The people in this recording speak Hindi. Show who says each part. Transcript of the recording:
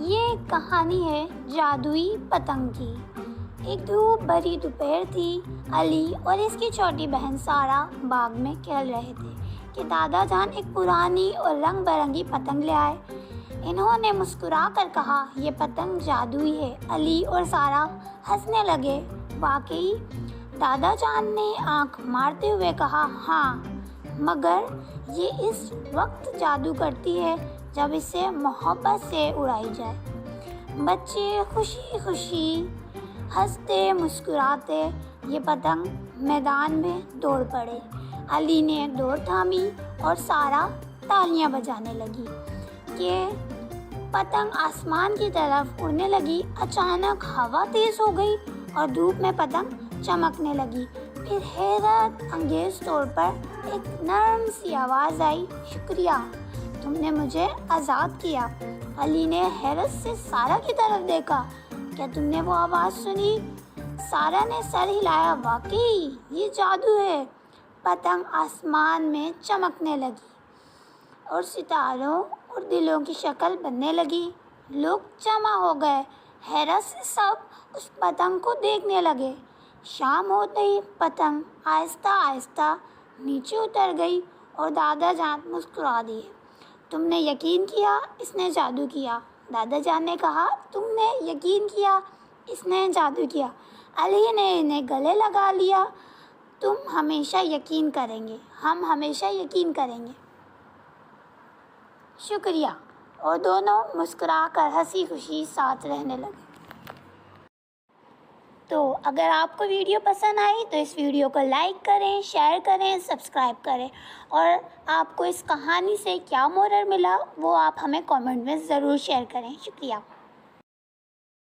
Speaker 1: ये कहानी है जादुई पतंग की। एक धूप भरी दोपहर थी। अली और इसकी छोटी बहन सारा बाग में खेल रहे थे कि दादा जान एक पुरानी और रंग बिरंगी पतंग ले आए। इन्होंने मुस्कुरा कर कहा, ये पतंग जादुई है। अली और सारा हंसने लगे। वाकई, दादा जान ने आंख मारते हुए कहा, हाँ, मगर ये इस वक्त जादू करती है जब इसे मोहब्बत से उड़ाई जाए। बच्चे खुशी खुशी हंसते मुस्कुराते ये पतंग मैदान में दौड़ पड़े। अली ने दौड़ थामी और सारा तालियां बजाने लगी कि पतंग आसमान की तरफ उड़ने लगी। अचानक हवा तेज हो गई और धूप में पतंग चमकने लगी। फिर हैरत अंगेज तौर पर एक नरम सी आवाज़ आई, शुक्रिया, तुमने मुझे आज़ाद किया। अली ने हैरत से सारा की तरफ देखा। क्या तुमने वो आवाज़ सुनी? सारा ने सर हिलाया। वाकई, ये जादू है। पतंग आसमान में चमकने लगी और सितारों और दिलों की शक्ल बनने लगी। लोग जमा हो गए। हैरत से सब उस पतंग को देखने लगे। शाम होते ही पतंग आहिस्ता आहिस्ता नीचे उतर गई और दादा जान मुस्कुरा दिए। तुमने यकीन किया, इसने जादू किया। दादा जान ने कहा, तुमने यकीन किया, इसने जादू किया। अली ने इन्हें गले लगा लिया। तुम हमेशा यकीन करेंगे, हम हमेशा यकीन करेंगे। शुक्रिया। और दोनों मुस्कुराकर हंसी खुशी साथ रहने लगे। तो अगर आपको वीडियो पसंद आई तो इस वीडियो को लाइक करें, शेयर करें, सब्सक्राइब करें। और आपको इस कहानी से क्या मोरल मिला वो आप हमें कमेंट में ज़रूर शेयर करें। शुक्रिया।